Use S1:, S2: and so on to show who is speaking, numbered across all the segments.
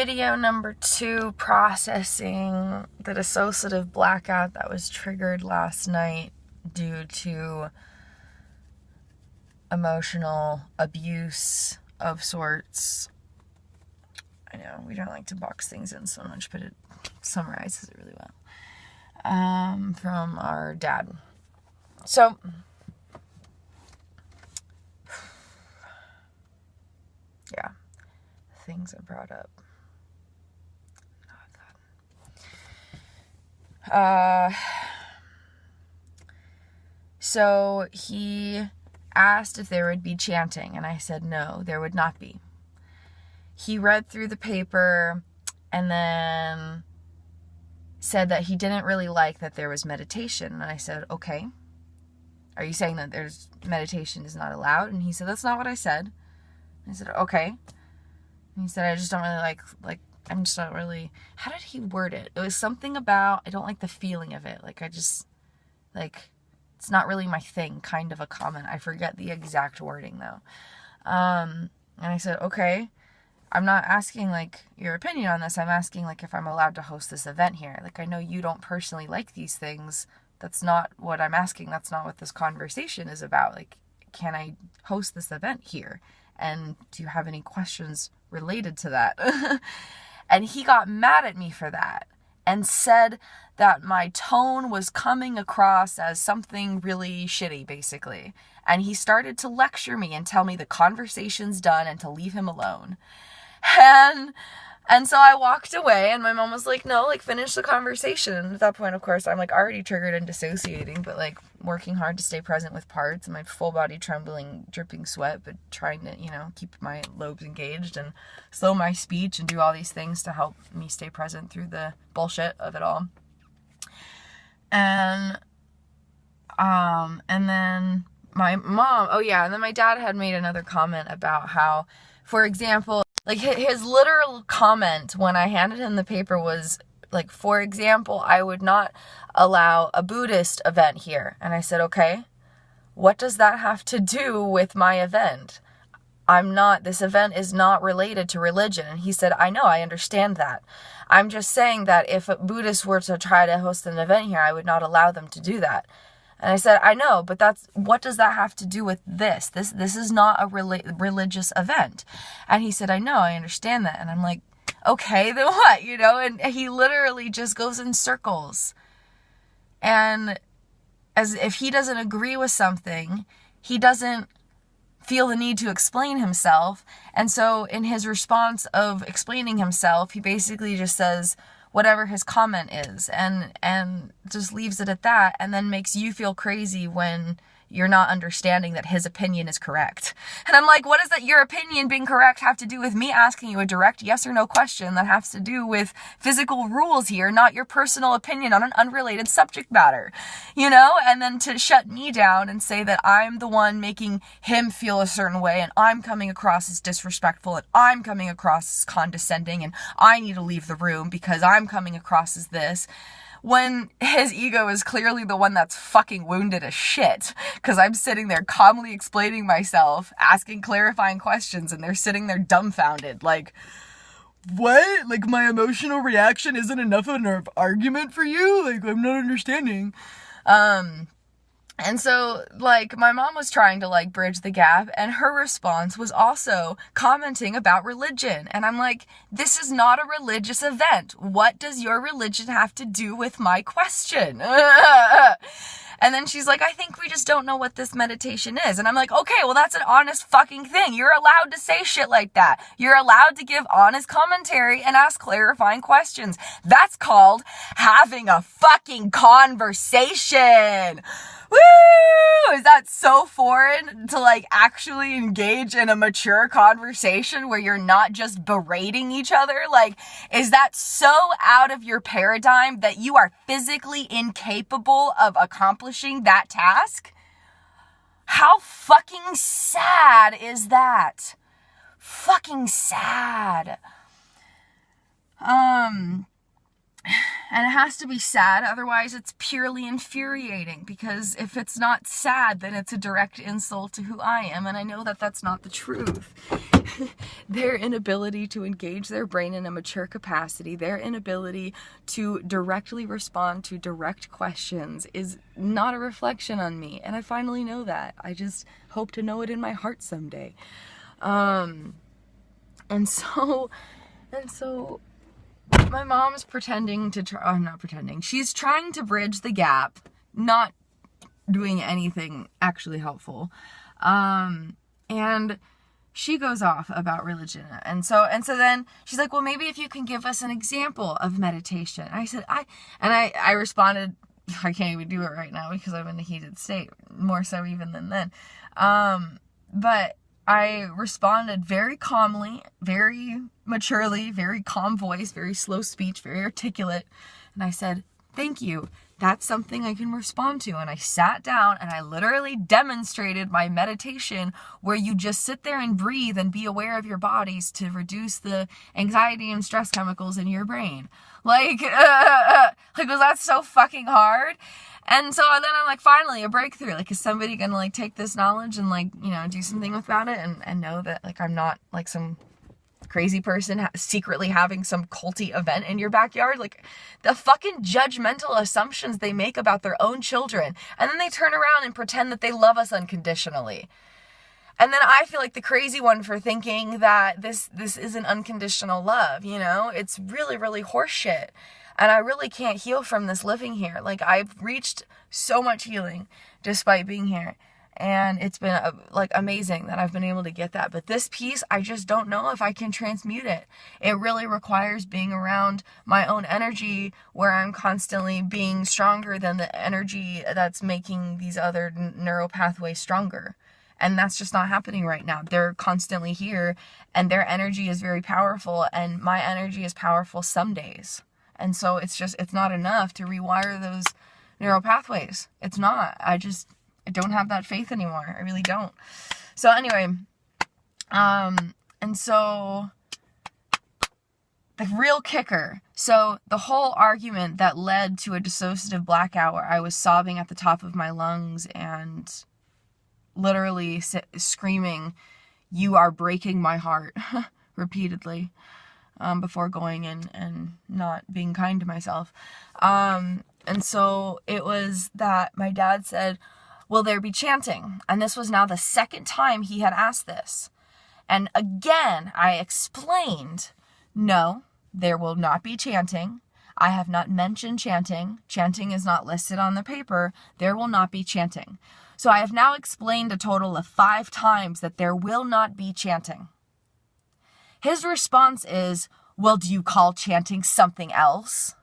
S1: video number 2, processing the dissociative blackout that was triggered last night due to emotional abuse of sorts. I know, we don't like to box things in so much, but it summarizes it really well. From our dad. So, yeah, things I brought up. So he asked if there would be chanting, and I said no, there would not be. He read through the paper and then said that he didn't really like that there was meditation, and I said, okay, are you saying that there's meditation is not allowed? And he said, that's not what I said. And I said, okay. And he said, I just don't really like, I'm just not really, how did he word it? It was something about, I don't like the feeling of it. It's not really my thing, kind of a comment. I forget the exact wording though. And I said, okay, I'm not asking your opinion on this. I'm asking if I'm allowed to host this event here. I know you don't personally like these things. That's not what I'm asking. That's not what this conversation is about. Can I host this event here? And do you have any questions related to that? And he got mad at me for that and said that my tone was coming across as something really shitty, basically. And he started to lecture me and tell me the conversation's done and to leave him alone. And so I walked away, and my mom was like, no, finish the conversation. And at that point, of course, I'm already triggered and dissociating, but working hard to stay present with parts and my full body trembling, dripping sweat, but trying to, keep my lobes engaged and slow my speech and do all these things to help me stay present through the bullshit of it all. And then my mom, and then my dad had made another comment about how, for example, his literal comment when I handed him the paper was, for example, I would not allow a Buddhist event here. And I said, okay, what does that have to do with my event? This event is not related to religion. And he said, I know, I understand that. I'm just saying that if a Buddhist were to try to host an event here, I would not allow them to do that. And I said, I know, but what does that have to do with this? This is not a religious event. And he said, I know, I understand that. And I'm like, okay, then what, And he literally just goes in circles. And as if he doesn't agree with something, he doesn't feel the need to explain himself. And so in his response of explaining himself, he basically just says whatever his comment is and just leaves it at that, and then makes you feel crazy when you're not understanding that his opinion is correct. And I'm like, what does that your opinion being correct have to do with me asking you a direct yes or no question that has to do with physical rules here, not your personal opinion on an unrelated subject matter, And then to shut me down and say that I'm the one making him feel a certain way, and I'm coming across as disrespectful, and I'm coming across as condescending, and I need to leave the room because I'm coming across as this, when his ego is clearly the one that's fucking wounded as shit. Because I'm sitting there calmly explaining myself, asking clarifying questions, and they're sitting there dumbfounded. What? My emotional reaction isn't enough of an argument for you? I'm not understanding. And so, my mom was trying to, bridge the gap, and her response was also commenting about religion. And I'm like, this is not a religious event. What does your religion have to do with my question? And then she's like, I think we just don't know what this meditation is. And I'm like, okay, well, that's an honest fucking thing. You're allowed to say shit like that. You're allowed to give honest commentary and ask clarifying questions. That's called having a fucking conversation. Woo! Is that so foreign to actually engage in a mature conversation where you're not just berating each other? Is that so out of your paradigm that you are physically incapable of accomplishing that task? How fucking sad is that? Fucking sad. And it has to be sad, otherwise it's purely infuriating, because if it's not sad, then it's a direct insult to who I am, and I know that that's not the truth. Their inability to engage their brain in a mature capacity, their inability to directly respond to direct questions is not a reflection on me, and I finally know that. I just hope to know it in my heart someday. And so my mom's pretending to try, not pretending, she's trying to bridge the gap, not doing anything actually helpful. And she goes off about religion. And so then she's like, well, maybe if you can give us an example of meditation. I said, I responded, I can't even do it right now because I'm in a heated state, more so even than then. But I responded very calmly, very maturely, very calm voice, very slow speech, very articulate. And I said, thank you. That's something I can respond to. And I sat down and I literally demonstrated my meditation, where you just sit there and breathe and be aware of your bodies to reduce the anxiety and stress chemicals in your brain. Like, was that so fucking hard? And so then I'm like, finally, a breakthrough. Like, is somebody gonna, like, take this knowledge and, like, you know, do something about it and know that, like, I'm not, like, some crazy person secretly having some culty event in your backyard? Like, the fucking judgmental assumptions they make about their own children. And then they turn around and pretend that they love us unconditionally. And then I feel like the crazy one for thinking that this isn't unconditional love, you know? It's really, really horseshit. And I really can't heal from this living here. Like, I've reached so much healing just by being here. And it's been, like, amazing that I've been able to get that. But this piece, I just don't know if I can transmute it. It really requires being around my own energy, where I'm constantly being stronger than the energy that's making these other neural pathways stronger. And that's just not happening right now. They're constantly here, and their energy is very powerful, and my energy is powerful some days. And so it's not enough to rewire those neural pathways. It's not. I don't have that faith anymore. I really don't. So anyway, and so the real kicker. So the whole argument that led to a dissociative blackout, where I was sobbing at the top of my lungs and literally screaming, "You are breaking my heart," repeatedly. Before going in and not being kind to myself. And so it was that my dad said, will there be chanting? And this was now the second time he had asked this. And again, I explained, no, there will not be chanting. I have not mentioned chanting. Chanting is not listed on the paper. There will not be chanting. So I have now explained a total of 5 times that there will not be chanting. His response is, well, do you call chanting something else?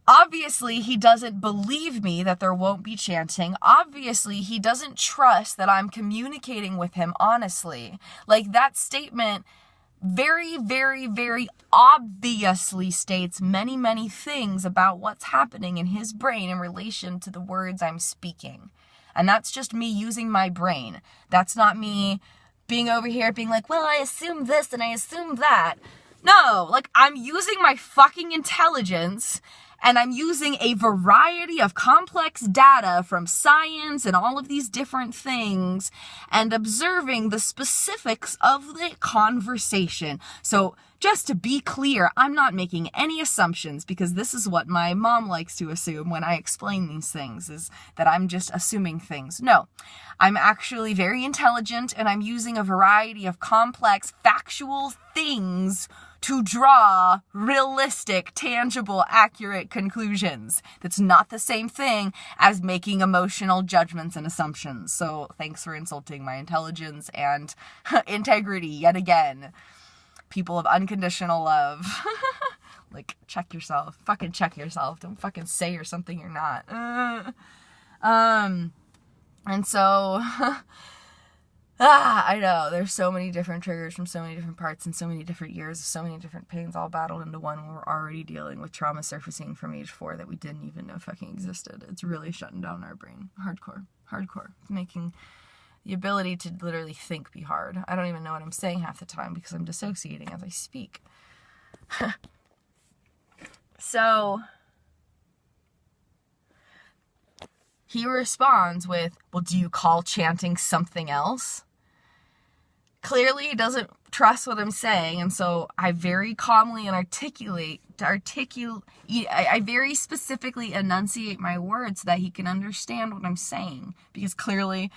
S1: Obviously, he doesn't believe me that there won't be chanting. Obviously, he doesn't trust that I'm communicating with him honestly. Like, that statement very, very, very obviously states many, many things about what's happening in his brain in relation to the words I'm speaking. And that's just me using my brain. That's not me being over here being like, well, I assume this and I assume that. No, like, I'm using my fucking intelligence, and I'm using a variety of complex data from science and all of these different things, and observing the specifics of the conversation. So just to be clear, I'm not making any assumptions, because this is what my mom likes to assume when I explain these things, is that I'm just assuming things. No, I'm actually very intelligent, and I'm using a variety of complex, factual things to draw realistic, tangible, accurate conclusions. That's not the same thing as making emotional judgments and assumptions. So thanks for insulting my intelligence and integrity yet again. People of unconditional love. Like, check yourself. Fucking check yourself. Don't fucking say you're something you're not. And so... I know, there's so many different triggers from so many different parts and so many different years, so many different pains all battled into one, when we're already dealing with trauma surfacing from age 4 that we didn't even know fucking existed. It's really shutting down our brain. Hardcore. It's making the ability to literally think be hard. I don't even know what I'm saying half the time because I'm dissociating as I speak. So he responds with, well, do you call chanting something else? Clearly he doesn't trust what I'm saying, and so I very calmly and I very specifically enunciate my words so that he can understand what I'm saying, because clearly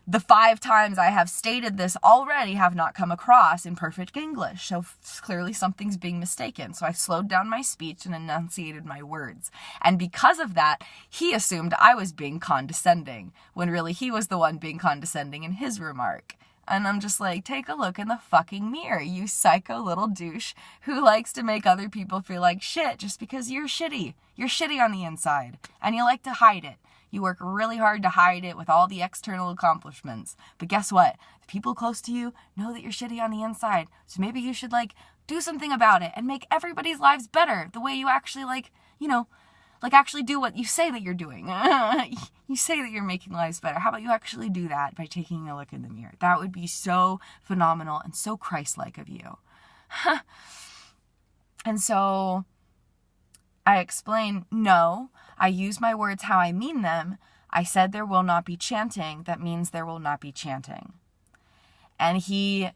S1: the 5 times I have stated this already have not come across in perfect English, so clearly something's being mistaken. So I slowed down my speech and enunciated my words, and because of that, he assumed I was being condescending, when really he was the one being condescending in his remark. And I'm just like, take a look in the fucking mirror, you psycho little douche who likes to make other people feel like shit just because you're shitty. You're shitty on the inside, and you like to hide it. You work really hard to hide it with all the external accomplishments. But guess what? The people close to you know that you're shitty on the inside. So maybe you should, do something about it and make everybody's lives better the way you actually, actually do what you say that you're doing. You say that you're making lives better. How about you actually do that by taking a look in the mirror? That would be so phenomenal and so Christ-like of you. And so I explain, no, I use my words how I mean them. I said there will not be chanting. That means there will not be chanting. And he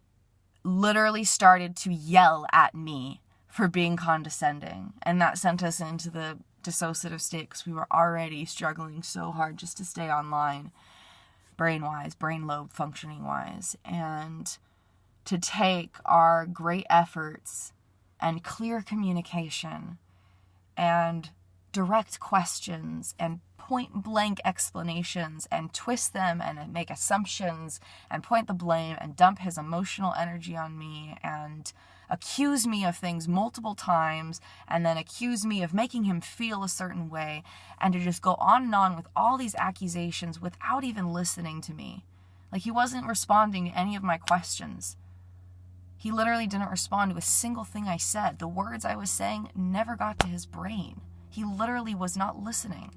S1: literally started to yell at me for being condescending. And that sent us into the dissociative state, because we were already struggling so hard just to stay online, brain-wise, brain lobe functioning-wise. And to take our great efforts and clear communication and direct questions and point-blank explanations and twist them and make assumptions and point the blame and dump his emotional energy on me and accuse me of things multiple times and then accuse me of making him feel a certain way, and to just go on and on with all these accusations without even listening to me. He wasn't responding to any of my questions. He literally didn't respond to a single thing I said. The words I was saying never got to his brain. He literally was not listening.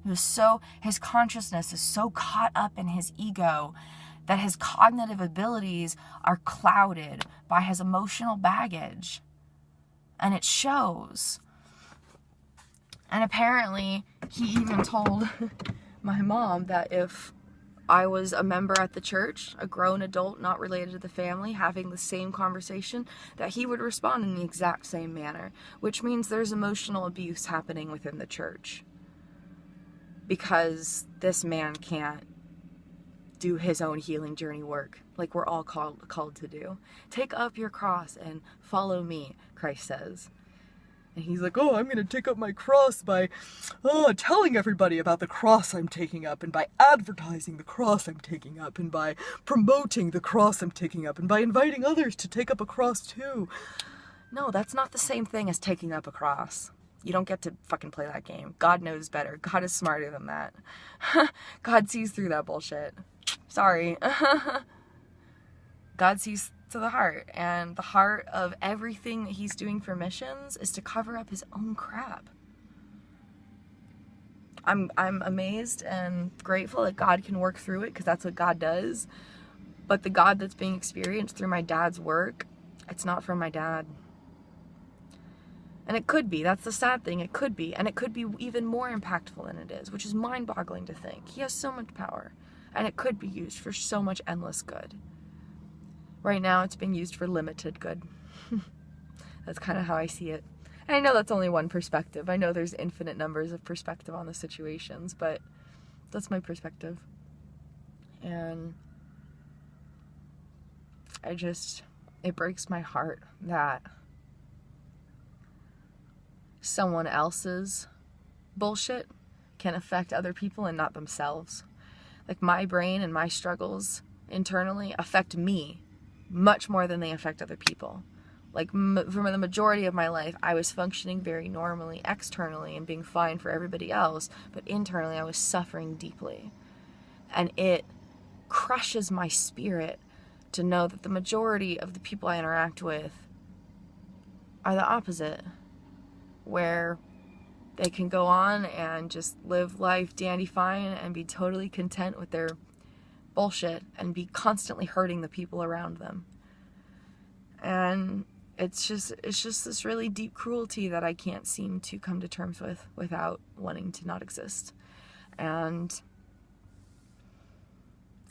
S1: His consciousness is so caught up in his ego that his cognitive abilities are clouded by his emotional baggage. And it shows. And apparently, he even told my mom that if I was a member at the church, a grown adult not related to the family, having the same conversation, that he would respond in the exact same manner, which means there's emotional abuse happening within the church. Because this man can't do his own healing journey work like we're all called to do. Take up your cross and follow me, Christ says. And he's like, oh, I'm going to take up my cross by telling everybody about the cross I'm taking up, and by advertising the cross I'm taking up, and by promoting the cross I'm taking up, and by inviting others to take up a cross too. No, that's not the same thing as taking up a cross. You don't get to fucking play that game. God knows better. God is smarter than that. God sees through that bullshit. Sorry. God sees to the heart, and the heart of everything that he's doing for missions is to cover up his own crap. I'm amazed and grateful that God can work through it, because that's what God does. But the God that's being experienced through my dad's work, it's not from my dad. And it could be. That's the sad thing. It could be. And it could be even more impactful than it is, which is mind-boggling to think. He has so much power. And it could be used for so much endless good. Right now, it's being used for limited good. That's kind of how I see it. And I know that's only one perspective. I know there's infinite numbers of perspective on the situations, but that's my perspective. And it breaks my heart that someone else's bullshit can affect other people and not themselves. My brain and my struggles internally affect me much more than they affect other people. For the majority of my life, I was functioning very normally externally and being fine for everybody else, but internally I was suffering deeply. And it crushes my spirit to know that the majority of the people I interact with are the opposite, where they can go on and just live life dandy fine and be totally content with their bullshit and be constantly hurting the people around them. And it's just this really deep cruelty that I can't seem to come to terms with without wanting to not exist. And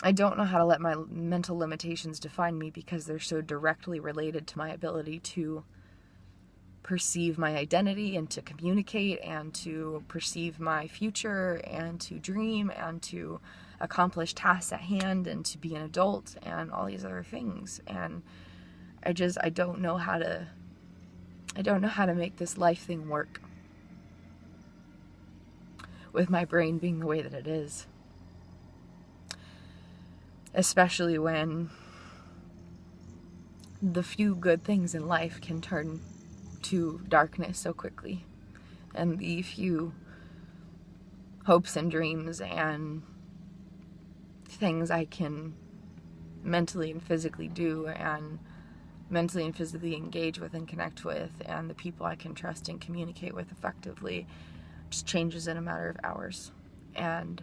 S1: I don't know how to let my mental limitations define me, because they're so directly related to my ability to perceive my identity and to communicate and to perceive my future and to dream and to accomplish tasks at hand and to be an adult and all these other things. And I don't know how to make this life thing work with my brain being the way that it is. Especially when the few good things in life can turn to darkness so quickly, and the few hopes and dreams and things I can mentally and physically do and mentally and physically engage with and connect with, and the people I can trust and communicate with effectively, just changes in a matter of hours, and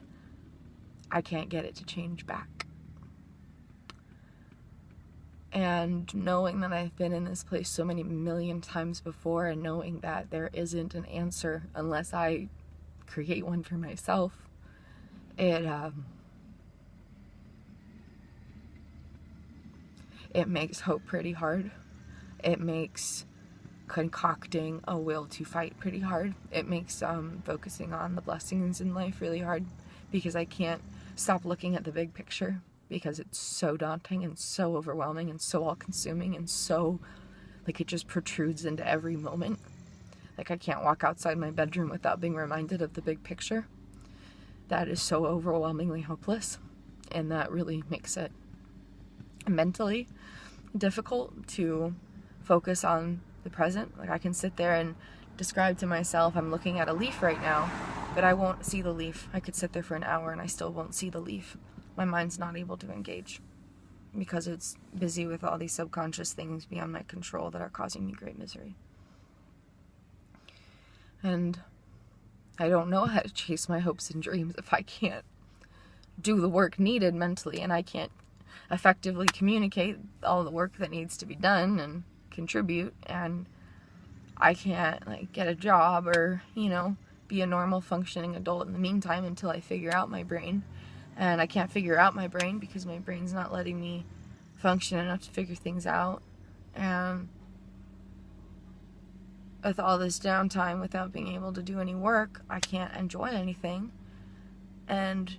S1: I can't get it to change back. And knowing that I've been in this place so many million times before, and knowing that there isn't an answer unless I create one for myself, it makes hope pretty hard. It makes concocting a will to fight pretty hard. It makes focusing on the blessings in life really hard, because I can't stop looking at the big picture, because it's so daunting and so overwhelming and so all-consuming and so, like, it just protrudes into every moment. Like, I can't walk outside my bedroom without being reminded of the big picture. That is so overwhelmingly hopeless, and that really makes it mentally difficult to focus on the present. Like, I can sit there and describe to myself, I'm looking at a leaf right now, but I won't see the leaf. I could sit there for an hour and I still won't see the leaf. My mind's not able to engage because it's busy with all these subconscious things beyond my control that are causing me great misery. And I don't know how to chase my hopes and dreams if I can't do the work needed mentally, and I can't effectively communicate all the work that needs to be done and contribute, and I can't, like, get a job or, be a normal functioning adult in the meantime until I figure out my brain. And I can't figure out my brain because my brain's not letting me function enough to figure things out. And with all this downtime without being able to do any work, I can't enjoy anything. And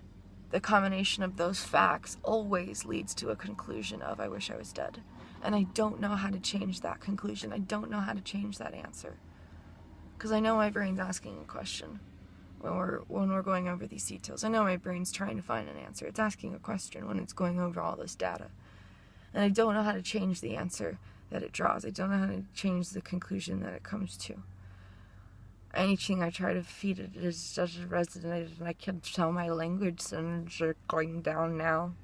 S1: the combination of those facts always leads to a conclusion of, I wish I was dead. And I don't know how to change that conclusion. I don't know how to change that answer. Because I know my brain's asking a question when we're going over these details. I know my brain's trying to find an answer. It's asking a question when it's going over all this data. And I don't know how to change the answer that it draws. I don't know how to change the conclusion that it comes to. Anything I try to feed it is just resonated, and I can tell my language centers are going down now.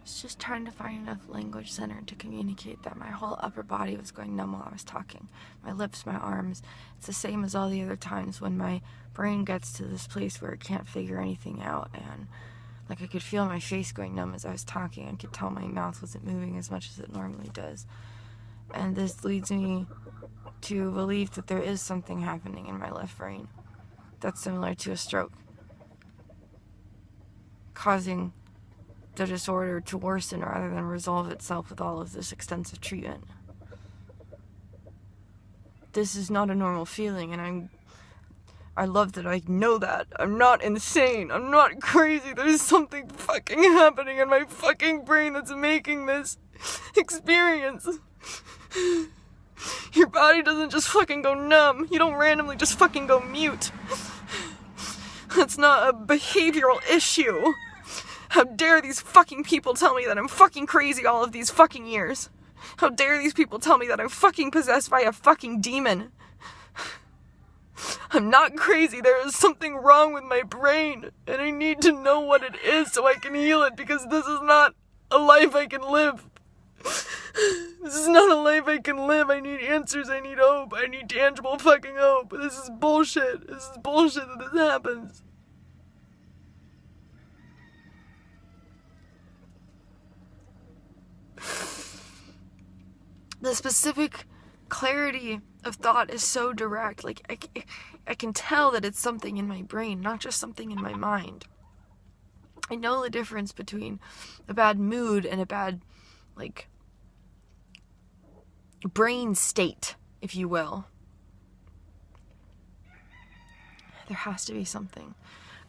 S1: was just trying to find enough language center to communicate that my whole upper body was going numb while I was talking. My lips, my arms. It's the same as all the other times when my brain gets to this place where it can't figure anything out, and like I could feel my face going numb as I was talking. I could tell my mouth wasn't moving as much as it normally does. And this leads me to believe that there is something happening in my left brain that's similar to a stroke, causing the disorder to worsen rather than resolve itself with all of this extensive treatment. this is not a normal feeling, and I love that I know that. I'm not insane. I'm not crazy. There's something fucking happening in my fucking brain that's making this experience. Your body doesn't just fucking go numb. You don't randomly just fucking go mute. That's not a behavioral issue. How dare these fucking people tell me that I'm fucking crazy all of these fucking years? How dare these people tell me that I'm fucking possessed by a fucking demon? I'm not crazy. There is something wrong with my brain, and I need to know what it is so I can heal it, because this is not a life I can live. This is not a life I can live. I need answers. I need hope. I need tangible fucking hope. This is bullshit. This is bullshit that this happens. The specific clarity of thought is so direct. Like, I can tell that it's something in my brain, not just something in my mind. I know the difference between a bad mood and a bad, like, brain state, if you will. There has to be something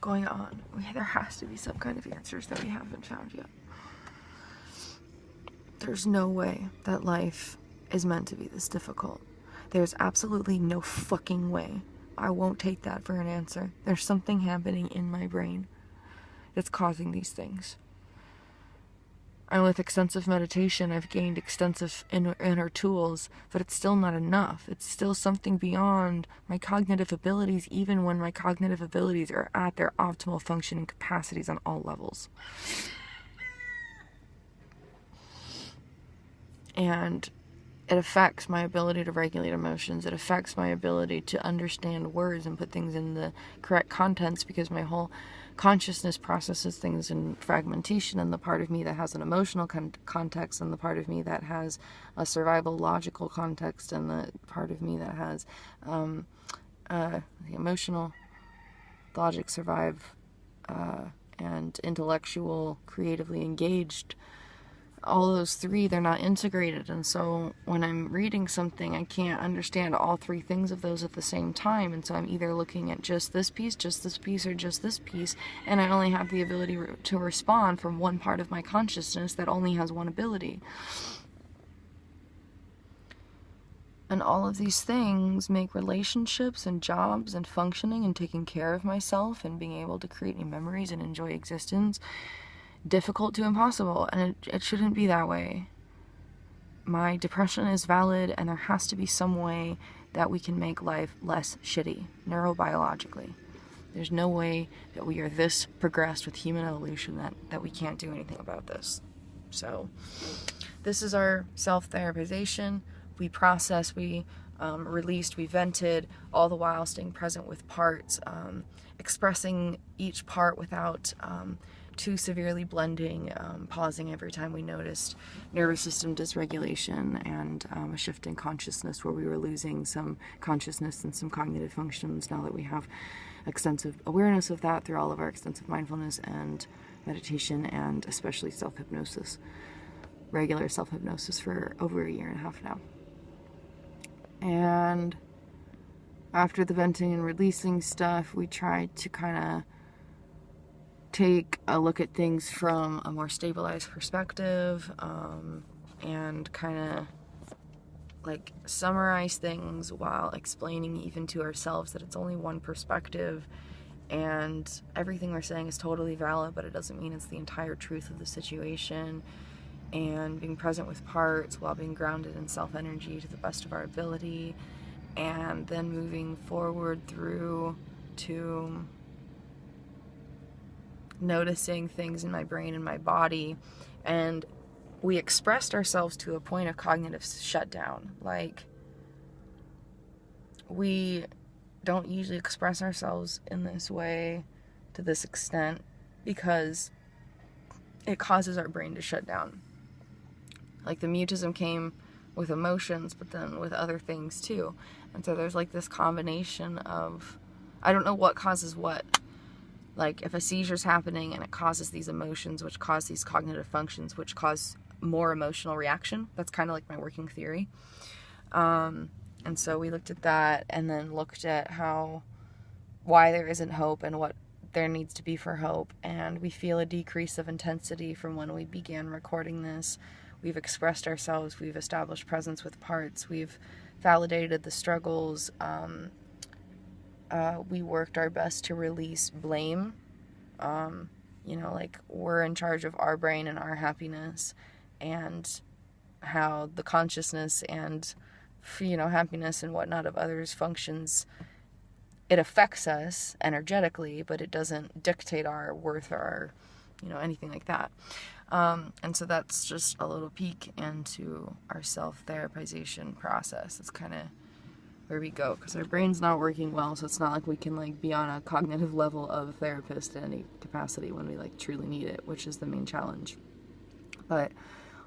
S1: going on. There has to be some kind of answers that we haven't found yet. There's no way that life is meant to be this difficult. There's absolutely no fucking way. I won't take that for an answer. There's something happening in my brain that's causing these things. And with extensive meditation, I've gained extensive inner tools, but it's still not enough. It's still something beyond my cognitive abilities, even when my cognitive abilities are at their optimal functioning capacities on all levels. And it affects my ability to regulate emotions. It affects my ability to understand words and put things in the correct contents, because my whole consciousness processes things in fragmentation, and the part of me that has an emotional context, and the part of me that has a survival logical context, and the part of me that has the emotional, logic, survive, and intellectual, creatively engaged. All those three, they're not integrated, and so when I'm reading something, I can't understand all three things of those at the same time, and so I'm either looking at just this piece, or just this piece, and I only have the ability to respond from one part of my consciousness that only has one ability. And all of these things make relationships and jobs and functioning and taking care of myself and being able to create new memories and enjoy existence difficult to impossible, and it shouldn't be that way. My depression is valid, and there has to be some way that we can make life less shitty, neurobiologically. There's no way that we are this progressed with human evolution that we can't do anything about this. So, this is our self-therapization. We process, we released, we vented, all the while staying present with parts, expressing each part without too severely blending, pausing every time we noticed nervous system dysregulation and a shift in consciousness where we were losing some consciousness and some cognitive functions. Now that we have extensive awareness of that through all of our extensive mindfulness and meditation, and especially self-hypnosis, regular self-hypnosis for over 1.5 years now. And after the venting and releasing stuff, we tried to kind of take a look at things from a more stabilized perspective, and kind of like summarize things while explaining even to ourselves that it's only one perspective and everything we're saying is totally valid, but it doesn't mean it's the entire truth of the situation, and being present with parts while being grounded in self-energy to the best of our ability, and then moving forward through to noticing things in my brain and my body. And we expressed ourselves to a point of cognitive shutdown. Like, we don't usually express ourselves in this way to this extent because it causes our brain to shut down. Like, the mutism came with emotions, but then with other things too. And so there's like this combination of, I don't know what causes what. Like, if a seizure's happening and it causes these emotions, which cause these cognitive functions, which cause more emotional reaction, that's kind of like my working theory. And so we looked at that and then looked at why there isn't hope and what there needs to be for hope. And we feel a decrease of intensity from when we began recording this. We've expressed ourselves, we've established presence with parts, we've validated the struggles. We worked our best to release blame. Like, we're in charge of our brain and our happiness, and how the consciousness and, happiness and whatnot of others functions. It affects us energetically, but it doesn't dictate our worth or our, anything like that. And so that's just a little peek into our self-therapization process. That's kind of where we go, because our brain's not working well, so it's not like we can be on a cognitive level of a therapist in any capacity when we truly need it, which is the main challenge. But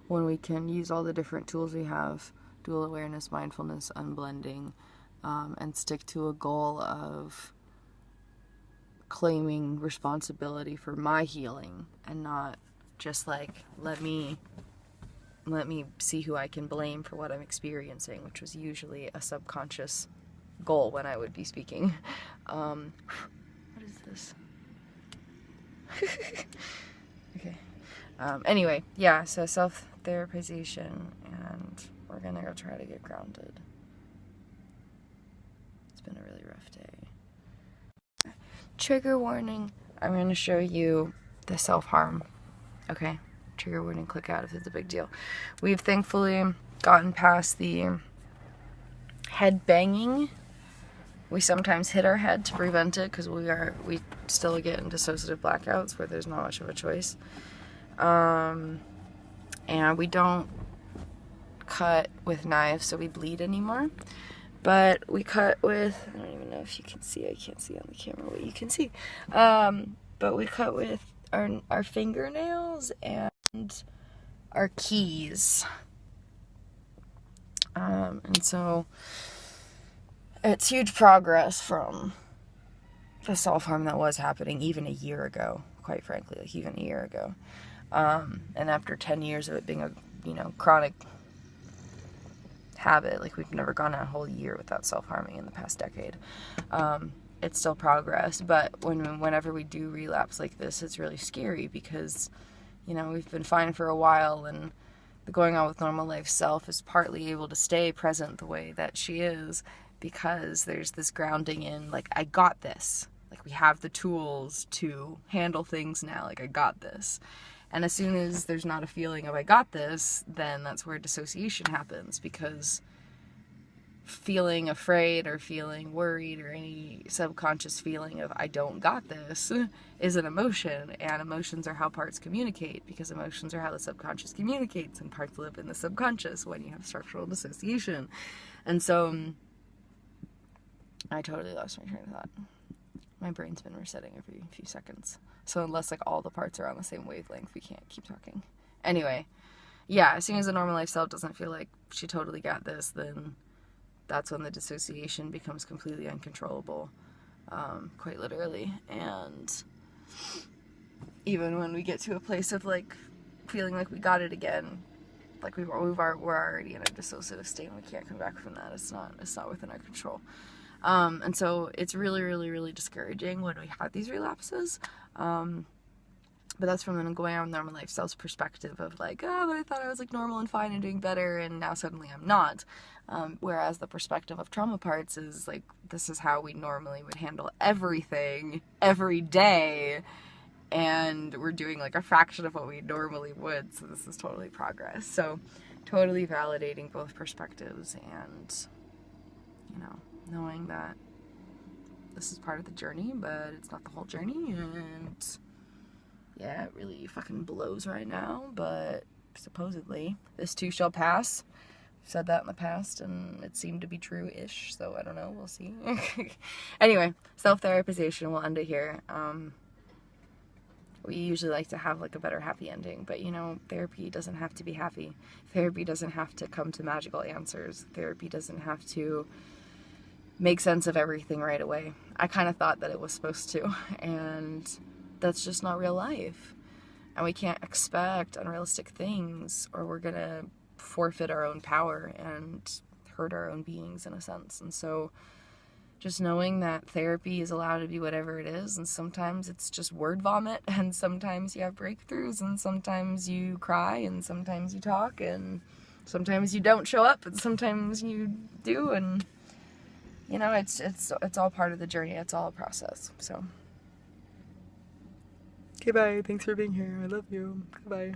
S1: when we can use all the different tools we have, dual awareness, mindfulness, unblending, and stick to a goal of claiming responsibility for my healing, and not just let me see who I can blame for what I'm experiencing, which was usually a subconscious goal when I would be speaking. What is this? Okay. Anyway, yeah, so self-therapization, and we're gonna go try to get grounded. It's been a really rough day. Trigger warning. I'm gonna show you the self-harm. Okay? Trigger warning, click out if it's a big deal. We've thankfully gotten past the head banging. We sometimes hit our head to prevent it, because we still get in dissociative blackouts where there's not much of a choice. And we don't cut with knives so we bleed anymore, but we cut with, I don't even know if you can see, I can't see on the camera what you can see, but we cut with our fingernails and our keys. And so it's huge progress from the self-harm that was happening even a year ago, quite frankly, even a year ago. And after 10 years of it being a, chronic habit, we've never gone a whole year without self-harming in the past decade. It's still progress, but whenever we do relapse like this, it's really scary, because we've been fine for a while, and the going on with normal life self is partly able to stay present the way that she is, because there's this grounding in, I got this. We have the tools to handle things now. I got this. And as soon as there's not a feeling of I got this, then that's where dissociation happens, because feeling afraid or feeling worried or any subconscious feeling of I don't got this is an emotion, and emotions are how parts communicate, because emotions are how the subconscious communicates, and parts live in the subconscious when you have structural dissociation. And so I totally lost my train of thought. My brain's been resetting every few seconds, so unless all the parts are on the same wavelength, we can't keep talking. Anyway, yeah, as soon as the normal life self doesn't feel like she totally got this, then that's when the dissociation becomes completely uncontrollable, quite literally. And even when we get to a place of feeling like we got it again, we're already in a dissociative state and we can't come back from that. It's not within our control. And so it's really, really, really discouraging when we have these relapses. But that's from an going on normal life self's perspective of but I thought I was normal and fine and doing better, and now suddenly I'm not. Whereas the perspective of trauma parts is this is how we normally would handle everything every day, and we're doing a fraction of what we normally would, so this is totally progress. So totally validating both perspectives, and knowing that this is part of the journey, but it's not the whole journey. And yeah, it really fucking blows right now, but supposedly this too shall pass. I've said that in the past, and it seemed to be true-ish, so I don't know, we'll see. Anyway, self-therapization, we'll end it here. We usually like to have a better happy ending, but therapy doesn't have to be happy. Therapy doesn't have to come to magical answers. Therapy doesn't have to make sense of everything right away. I kind of thought that it was supposed to, and that's just not real life. And we can't expect unrealistic things, or we're gonna forfeit our own power. And hurt our own beings in a sense. And so just knowing that therapy is allowed to be whatever it is, and sometimes it's just word vomit, and sometimes you have breakthroughs, and sometimes you cry, and sometimes you talk, and sometimes you don't show up, and sometimes you do, and you know, it's all part of the journey. It's all a process. So, okay, bye. Thanks for being here. I love you. Goodbye.